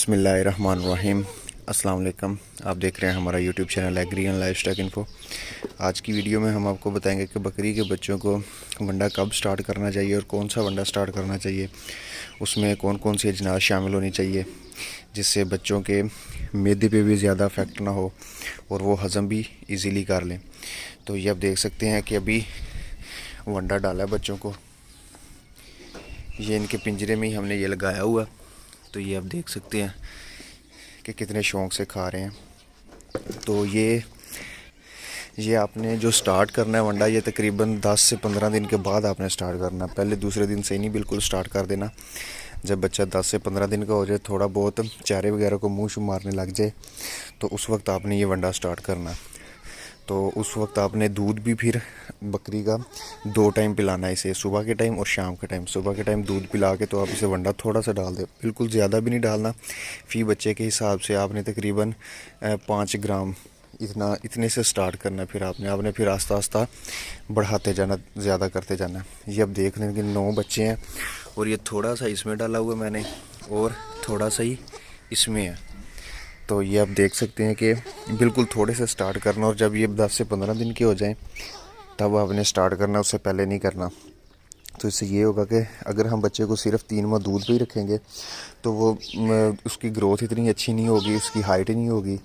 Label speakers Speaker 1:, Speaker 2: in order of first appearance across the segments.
Speaker 1: बिस्मिल्लाहिर्रहमानिर्रहीम। अस्सलाम वालेकुम। आप देख रहे हैं हमारा YouTube channel agri and lifestyle info. आज की वीडियो में हम आपको बताएंगे कि बकरी के बच्चों को वंडा कब स्टार्ट करना चाहिए और कौन सा वंडा स्टार्ट करना चाहिए, उसमें कौन कौन सी अजनास शामिल होनी चाहिए जिससे बच्चों के मैदे पे भी ज़्यादा इफ़ेक्ट ना हो और वो हज़म भी इजीली कर लें। तो ये आप देख सकते हैं कि अभी वंडा डाला है बच्चों को, ये इनके पिंजरे में ही हमने ये लगाया हुआ। तो ये आप देख सकते हैं कि कितने शौक़ से खा रहे हैं। तो ये आपने जो स्टार्ट करना है वंडा, ये तकरीबन 10 से 15 दिन के बाद आपने स्टार्ट करना है। पहले दूसरे दिन से ही नहीं, बिल्कुल स्टार्ट कर देना। जब बच्चा 10 से 15 दिन का हो जाए, थोड़ा बहुत चारे वगैरह को मुँह मारने लग जाए, तो उस वक्त आपने ये वंडा स्टार्ट करना है। तो उस वक्त आपने दूध भी फिर बकरी का 2 टाइम पिलाना है इसे, सुबह के टाइम और शाम के टाइम। सुबह के टाइम दूध पिला के तो आप इसे वंडा थोड़ा सा डाल दें, बिल्कुल ज़्यादा भी नहीं डालना। फ़ी बच्चे के हिसाब से आपने तकरीबन 5 ग्राम इतने से स्टार्ट करना है। फिर आपने फिर आस्ता आस्ता बढ़ाते जाना, ज़्यादा करते जाना। ये अब देख लें कि 9 बच्चे हैं और ये थोड़ा सा इसमें डाला हुआ मैंने और थोड़ा सा ही इसमें है। तो ये आप देख सकते हैं कि बिल्कुल थोड़े से स्टार्ट करना, और जब ये 10 से 15 दिन के हो जाएं तब आपने स्टार्ट करना, उससे पहले नहीं करना। तो इससे ये होगा कि अगर हम बच्चे को सिर्फ 3 माह दूध पे ही रखेंगे तो वो उसकी ग्रोथ इतनी अच्छी नहीं होगी, उसकी हाइट नहीं होगी,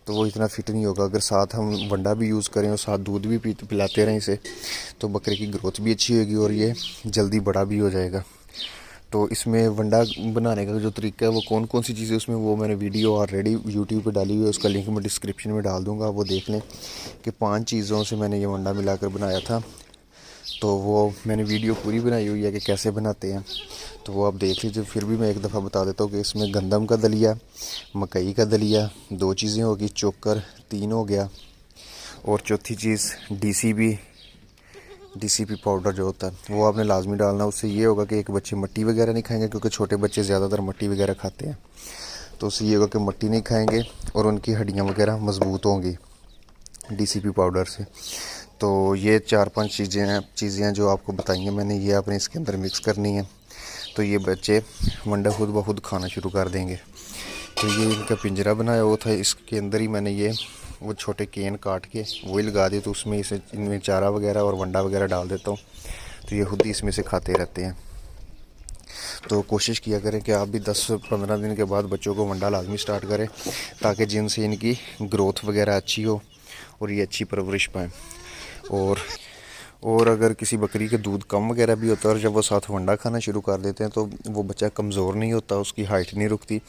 Speaker 1: तो वो इतना फिट नहीं होगा। अगर साथ हम वंडा भी यूज़ करें और साथ दूध भी पिलाते रहें इसे, तो बकरे की ग्रोथ भी अच्छी होगी और ये जल्दी बड़ा भी हो जाएगा। तो इसमें वंडा बनाने का जो तरीका है, वो कौन कौन सी चीज़ें उसमें, वो मैंने वीडियो ऑलरेडी यूट्यूब पे डाली हुई है, उसका लिंक मैं डिस्क्रिप्शन में डाल दूँगा। वो देख लें कि 5 चीज़ों से मैंने ये वंडा मिलाकर बनाया था। तो वो मैंने वीडियो पूरी बनाई हुई है कि कैसे बनाते हैं, तो वो आप देख लीजिए। फिर भी मैं एक दफ़ा बता देता हूँ कि इसमें गंदम का दलिया, मकई का दलिया 2 चीज़ें होगी, चोकर 3 हो गया, और चौथी चीज़ DCP पाउडर जो होता है वो आपने लाजमी डालना। उससे ये होगा कि एक बच्चे मट्टी वगैरह नहीं खाएंगे, क्योंकि छोटे बच्चे ज़्यादातर मट्टी वगैरह खाते हैं। तो उससे ये होगा कि मट्टी नहीं खाएंगे और उनकी हड्डियाँ वगैरह मज़बूत होंगी DCP पाउडर से। तो ये 4-5 चीज़ें हैं जो आपको बताई हैं मैंने, ये आपने इसके अंदर मिक्स करनी है। तो ये बच्चे वंडा खुद ब खुद खाना शुरू कर देंगे। तो ये इनका पिंजरा बनाया हुआ था, इसके अंदर ही मैंने ये वो छोटे केन काट के वही लगा दिए। तो उसमें इनमें चारा वगैरह और वंडा वगैरह डाल देता हूँ, तो ये खुद ही इसमें से खाते रहते हैं। तो कोशिश किया करें कि आप भी 10 से 15 दिन के बाद बच्चों को वंडा लाजमी स्टार्ट करें, ताकि जिनसे इनकी ग्रोथ वगैरह अच्छी हो और ये अच्छी परवरिश पाएँ। और अगर किसी बकरी के दूध कम वगैरह भी होता है और जब वो साथ वंडा खाना शुरू कर देते हैं, तो वो बच्चा कमज़ोर नहीं होता, उसकी हाइट नहीं रुकती,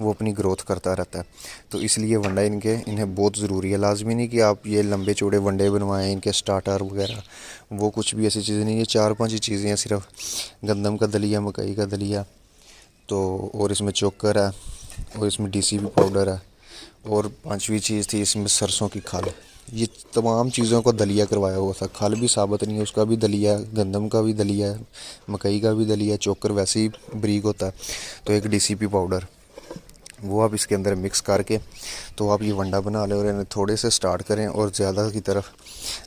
Speaker 1: वो अपनी ग्रोथ करता रहता है। तो इसलिए वंडा इन्हें बहुत ज़रूरी है। लाजमी नहीं कि आप ये लंबे चौड़े वंडे बनवाएं, इनके स्टार्टर वगैरह, वो कुछ भी ऐसी चीज़ें नहीं है। 4-5 ही चीज़ें हैं सिर्फ, गंदम का दलिया, मकई का दलिया, तो और इसमें चोकर है, और इसमें DCP पाउडर है, और 5वीं चीज़ थी इसमें सरसों की खल। ये तमाम चीज़ों का दलिया करवाया हुआ था। खल भी साबुत नहीं है, उसका भी दलिया, गंदम का भी दलिया है, मकई का भी दलिया, चोकर वैसे ही बारीक होता है। तो एक DCP पाउडर, वो आप इसके अंदर मिक्स करके तो आप ये वंडा बना लें और इन्हें थोड़े से स्टार्ट करें और ज़्यादा की तरफ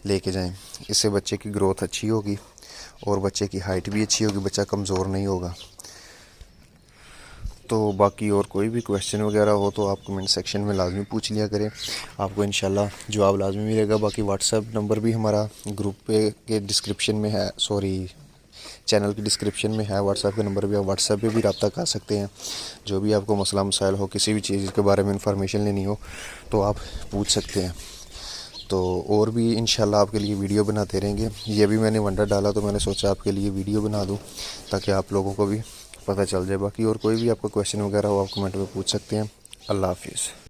Speaker 1: लेके जाएं। इससे बच्चे की ग्रोथ अच्छी होगी और बच्चे की हाइट भी अच्छी होगी, बच्चा कमज़ोर नहीं होगा। तो बाकी और कोई भी क्वेश्चन वगैरह हो तो आप कमेंट सेक्शन में लाजमी पूछ लिया करें, आपको इंशाल्लाह जवाब लाजमी मिलेगा। बाकी व्हाट्सएप नंबर भी हमारा ग्रुप पे के डिस्क्रिप्शन में है, चैनल की डिस्क्रिप्शन में है। व्हाट्सएप का नंबर भी, आप व्हाट्सएप पे भी रब्ता कर सकते हैं। जो भी आपको मसला मसाइल हो, किसी भी चीज़ के बारे में इंफॉर्मेशन लेनी हो तो आप पूछ सकते हैं। तो और भी इंशाल्लाह आपके लिए वीडियो बनाते रहेंगे। ये भी मैंने वंडा डाला तो मैंने सोचा आपके लिए वीडियो बना दूँ, ताकि आप लोगों को भी पता चल जाए। बाकी और कोई भी आपका क्वेश्चन वगैरह हो आप कमेंट में पूछ सकते हैं। अल्लाह हाफिज़।